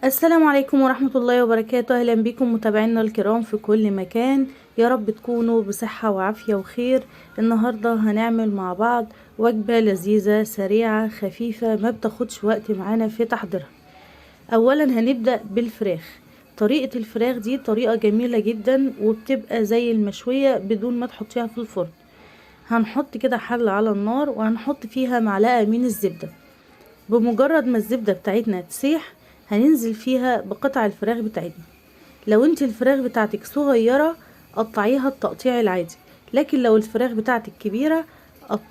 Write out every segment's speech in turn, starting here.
السلام عليكم ورحمة الله وبركاته. اهلا بكم متابعينا الكرام في كل مكان، يا رب تكونوا بصحة وعافية وخير. النهاردة هنعمل مع بعض وجبة لذيذة سريعة خفيفة ما بتاخدش وقت معانا في تحضيرها. اولا هنبدأ بالفراخ. طريقة الفراخ دي طريقة جميلة جدا وبتبقى زي المشوية بدون ما تحطيها في الفرن. هنحط كده حلة على النار وهنحط فيها معلقة من الزبدة. بمجرد ما الزبدة بتاعتنا تسيح هننزل فيها بقطع الفراخ بتاعتنا. لو انت الفراخ بتاعتك صغيرة قطعيها التقطيع العادي، لكن لو الفراخ بتاعتك كبيرة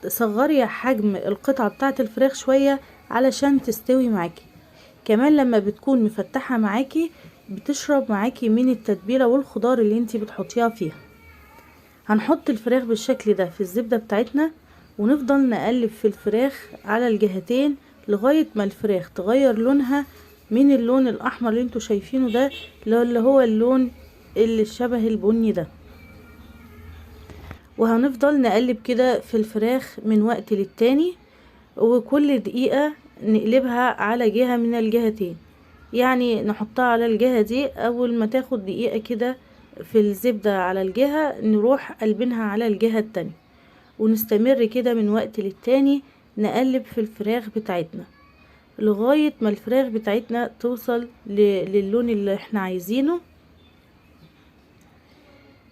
صغري حجم القطعة بتاعت الفراخ شوية علشان تستوي معاكي. كمان لما بتكون مفتحة معاكي بتشرب معاكي من التتبيلة والخضار اللي انت بتحطيها فيها. هنحط الفراخ بالشكل ده في الزبدة بتاعتنا ونفضل نقلب في الفراخ على الجهتين لغاية ما الفراخ تغير لونها من اللون الاحمر اللي انتوا شايفينه ده اللي هو اللون اللي شبه البني ده. وهنفضل نقلب كده في الفراخ من وقت للتاني، وكل دقيقة نقلبها على جهة من الجهتين، يعني نحطها على الجهة دي اول ما تاخد دقيقة كده في الزبدة على الجهة نروح قلبينها على الجهة التانية، ونستمر كده من وقت للتاني نقلب في الفراخ بتاعتنا لغاية ما الفراخ بتاعتنا توصل للون اللي احنا عايزينه.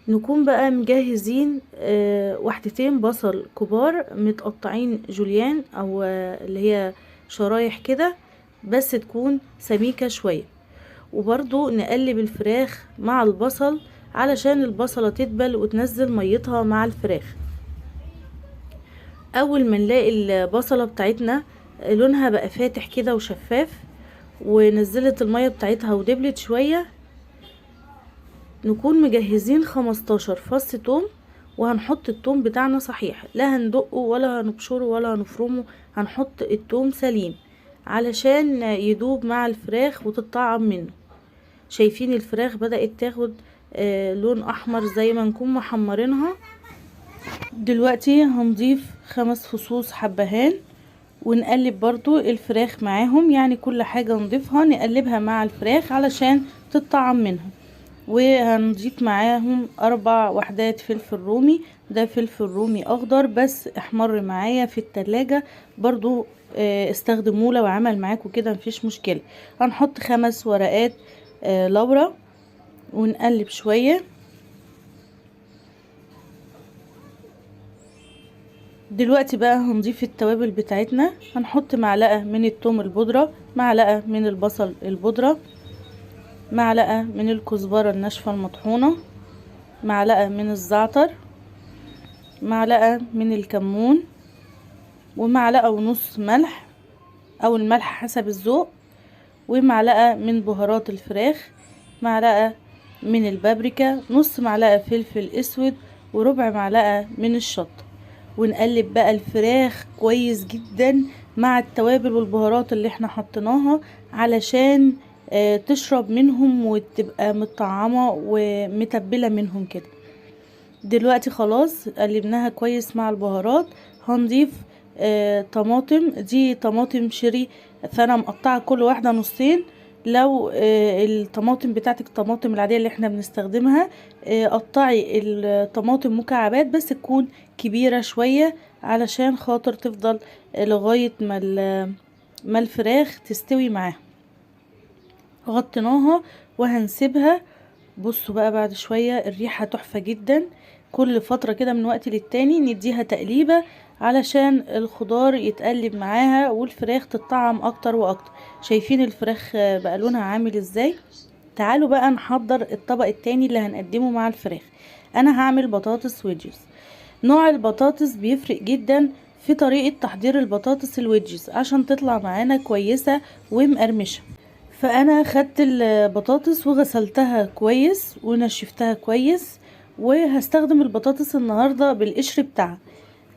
نكون بقى مجهزين وحدتين بصل كبار متقطعين جوليان او اللي هي شرايح كده، بس تكون سميكة شوية. وبرضو نقلب الفراخ مع البصل علشان البصلة تدبل وتنزل ميتها مع الفراخ. اول ما نلاقي البصلة بتاعتنا لونها بقى فاتح كده وشفاف ونزلت المية بتاعتها ودبلت شوية، نكون مجهزين 15 فص توم. وهنحط التوم بتاعنا صحيح، لا هندقه ولا هنبشره ولا هنفرمه، هنحط التوم سليم علشان يدوب مع الفراخ وتطعم منه. شايفين الفراخ بدأت تاخد لون احمر زي ما نكون محمرينها. دلوقتي هنضيف 5 فصوص حبهان ونقلب برضو الفراخ معاهم، يعني كل حاجة نضيفها نقلبها مع الفراخ علشان تطعم منها. وهنضيف معاهم 4 وحدات فلفل رومي، ده فلفل رومي اخضر بس احمر معايا في التلاجة برضو، استخدموه لو عمل معاكم كده مفيش مشكلة. هنحط 5 ورقات لورا ونقلب شوية. دلوقتي بقى هنضيف التوابل بتاعتنا. هنحط معلقة من الثوم البودرة، معلقة من البصل البودرة، معلقة من الكزبرة الناشفة المطحونة، معلقة من الزعتر، معلقة من الكمون، ومعلقة ونص ملح او الملح حسب الذوق، ومعلقة من بهارات الفراخ، معلقة من البابريكا، نص معلقة فلفل اسود، وربع معلقة من الشطة. ونقلب بقى الفراخ كويس جدا مع التوابل والبهارات اللي احنا حطيناها علشان تشرب منهم وتبقى مطعمة ومتبلة منهم كده. دلوقتي خلاص قلبناها كويس مع البهارات. هنضيف طماطم، دي طماطم شيري فانا مقطعه كل واحده نصين. لو الطماطم بتاعتك الطماطم العاديه اللي احنا بنستخدمها قطعي الطماطم مكعبات بس تكون كبيره شويه علشان خاطر تفضل لغايه ما الفراخ تستوي معاها. غطيناها وهنسيبها. بصوا بقى بعد شويه الريحه تحفه جدا. كل فتره كده من وقت للتاني نديها تقليبه علشان الخضار يتقلب معاها والفراخ تطعم اكتر واكتر. شايفين الفراخ بقى لونها عامل ازاي؟ تعالوا بقى نحضر الطبق التاني اللي هنقدمه مع الفراخ. انا هعمل بطاطس ويدجز. نوع البطاطس بيفرق جدا في طريقة تحضير البطاطس الويدجز عشان تطلع معانا كويسة ومقرمشة. فانا خدت البطاطس وغسلتها كويس ونشفتها كويس، وهستخدم البطاطس النهاردة بالقشر بتاعها.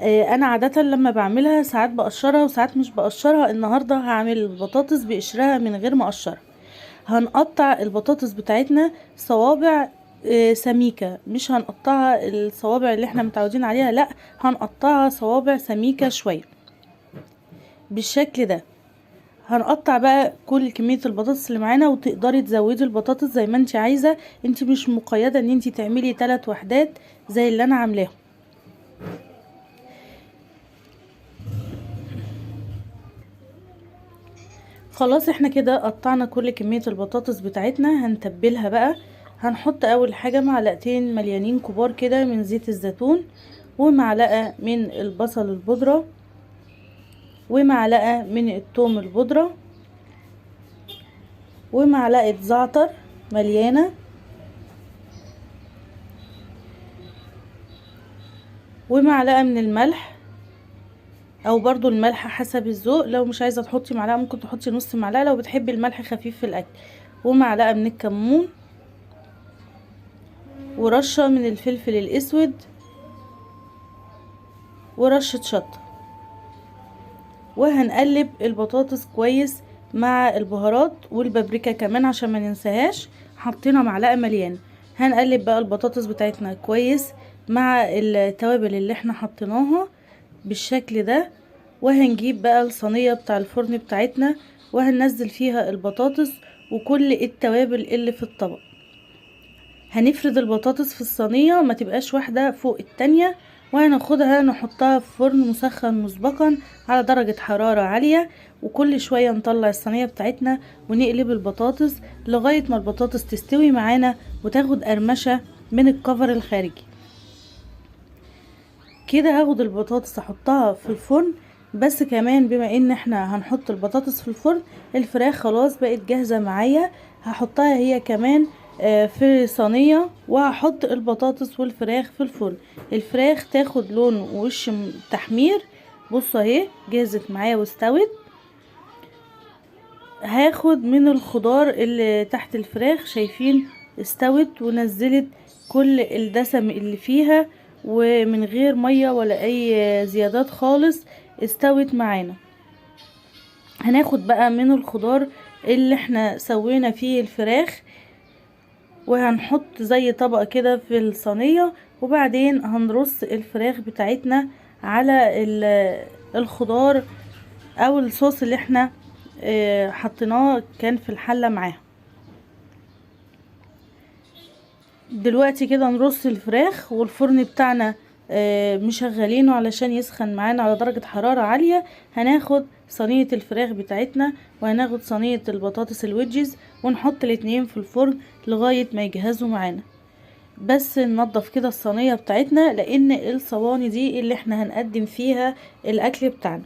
انا عادة لما بعملها ساعات بقشرها وساعات مش بقشرها. النهاردة هعمل البطاطس بقشرها من غير ما اقشرها. هنقطع البطاطس بتاعتنا صوابع سميكة، مش هنقطعها الصوابع اللي احنا متعودين عليها، لا هنقطعها صوابع سميكة شوية. بالشكل ده. هنقطع بقى كل كمية البطاطس اللي معانا، وتقدري تزودي البطاطس زي ما انت عايزة، انت مش مقيدة ان انت تعملي 3 وحدات زي اللي انا عاملاهم. خلاص احنا كده قطعنا كل كمية البطاطس بتاعتنا. هنتبلها بقى. هنحط اول حاجة معلقتين مليانين كبار كده من زيت الزيتون، ومعلقة من البصل البودرة، ومعلقة من الثوم البودرة، ومعلقة زعتر مليانة، ومعلقة من الملح، او برضو الملح حسب الذوق، لو مش عايزة تحطي معلقة ممكن تحطي نص معلقة لو بتحبي الملح خفيف في الاكل، ومعلقة من الكمون، ورشة من الفلفل الاسود، ورشة شطة. وهنقلب البطاطس كويس مع البهارات والبابريكا كمان عشان ما ننساهاش، حطينا معلقة مليانة. هنقلب بقى البطاطس بتاعتنا كويس مع التوابل اللي احنا حطيناها بالشكل ده. وهنجيب بقى الصينية بتاع الفرن بتاعتنا، وهننزل فيها البطاطس وكل التوابل اللي في الطبق. هنفرد البطاطس في الصينية ما تبقاش واحدة فوق التانية، وهناخدها نحطها في فرن مسخن مسبقا على درجة حرارة عالية، وكل شوية نطلع الصينية بتاعتنا ونقلب البطاطس لغاية ما البطاطس تستوي معانا وتاخد قرمشة من الكفر الخارجي. كده هاخد البطاطس احطها في الفرن. بس كمان بما ان احنا هنحط البطاطس في الفرن، الفراخ خلاص بقت جاهزة معايا، هحطها هي كمان في صينية، وهحط البطاطس والفراخ في الفرن. الفراخ تاخد لون ووش تحمير. بصوا اهي جهزت معايا واستوت. هاخد من الخضار اللي تحت الفراخ، شايفين استوت ونزلت كل الدسم اللي فيها، ومن غير مية ولا اي زيادات خالص استوت معانا. هناخد بقى من الخضار اللي احنا سوينا فيه الفراخ، وهنحط زي طبقة كده في الصينية، وبعدين هنرص الفراخ بتاعتنا على الخضار او الصوص اللي احنا حطيناه كان في الحلة معاها. دلوقتي كده نرص الفراخ، والفرن بتاعنا مشغلينه علشان يسخن معانا على درجة حرارة عالية. هناخد صينية الفراخ بتاعتنا، وهناخد صينية البطاطس الويدجز، ونحط الاتنين في الفرن لغاية ما يجهزوا معانا. بس ننضف كده الصينية بتاعتنا، لان الصواني دي اللي احنا هنقدم فيها الاكل بتاعنا.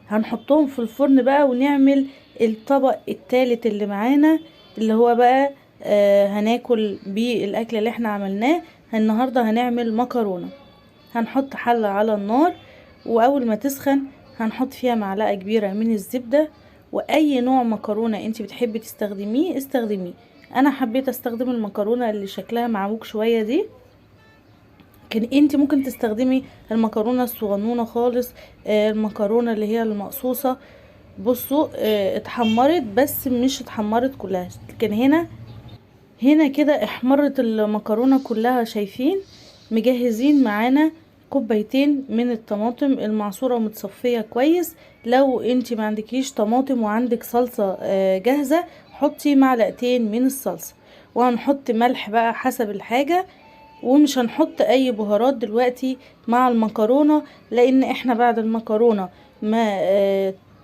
هنحطهم في الفرن بقى، ونعمل الطبق التالت اللي معانا، اللي هو بقى هناكل بيه الاكل اللي احنا عملناه النهاردة. هنعمل مكرونة. هنحط حلة على النار، واول ما تسخن هنحط فيها معلقة كبيرة من الزبدة، واي نوع مكرونة انت بتحبي تستخدميه استخدميه. انا حبيت استخدم المكرونة اللي شكلها معوج شوية دي، لكن انت ممكن تستخدمي المكرونة الصغنونة خالص، المكرونة اللي هي المقصوصة. بصوا اتحمرت بس مش اتحمرت كلها، لكن هنا كده احمرت المكرونة كلها. شايفين؟ مجهزين معانا كوبايتين من الطماطم المعصورة ومتصفية كويس. لو انت ما عندكيش طماطم وعندك صلصة جاهزة، حطي معلقتين من الصلصة. وهنحط ملح بقى حسب الحاجة، ومش هنحط اي بهارات دلوقتي مع المكرونة، لان احنا بعد المكرونة ما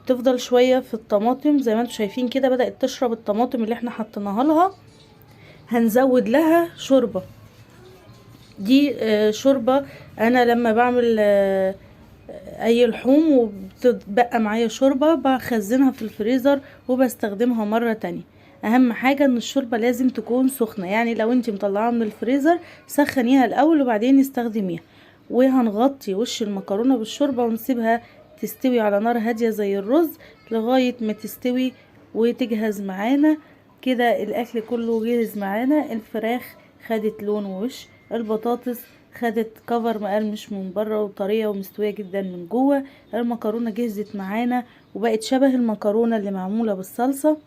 تفضل شوية في الطماطم زي ما انتم شايفين كده بدأت تشرب الطماطم اللي احنا حطيناها لها. هنزود لها شوربة. دي شوربة انا لما بعمل اي لحوم وبتبقى معايا شوربة بخزنها في الفريزر وبستخدمها مرة تانية. اهم حاجة ان الشوربة لازم تكون سخنة، يعني لو انت مطلعاها من الفريزر سخنيها الاول وبعدين استخدميها. وهنغطي وش المكرونة بالشوربة ونسيبها تستوي على نار هادية زي الرز لغاية ما تستوي وتجهز معانا. كده الاكل كله جاهز معانا. الفراخ خدت لون ووش، البطاطس خدت كفر مقرمش من بره وطريه ومستويه جدا من جوه، المكرونه جهزت معانا وبقت شبه المكرونه اللي معموله بالصلصه.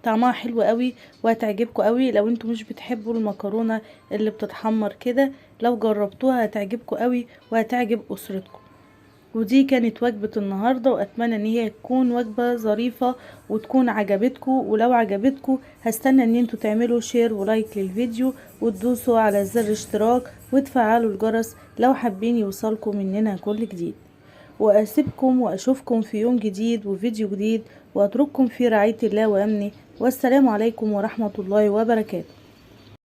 طعمها حلو قوي وهتعجبكم قوي لو انتوا مش بتحبوا المكرونه اللي بتتحمر كده. لو جربتوها هتعجبكم قوي وهتعجب اسرتكم. ودي كانت وجبة النهاردة، واتمنى ان هي تكون وجبة ظريفة وتكون عجبتكم. ولو عجبتكم هستنى ان انتوا تعملوا شير ولايك للفيديو، وتدوسوا على زر اشتراك وتفعلوا الجرس لو حابين يوصلكم مننا كل جديد. واسيبكم واشوفكم في يوم جديد وفيديو جديد، واترككم في رعاية الله وامنه، والسلام عليكم ورحمة الله وبركاته.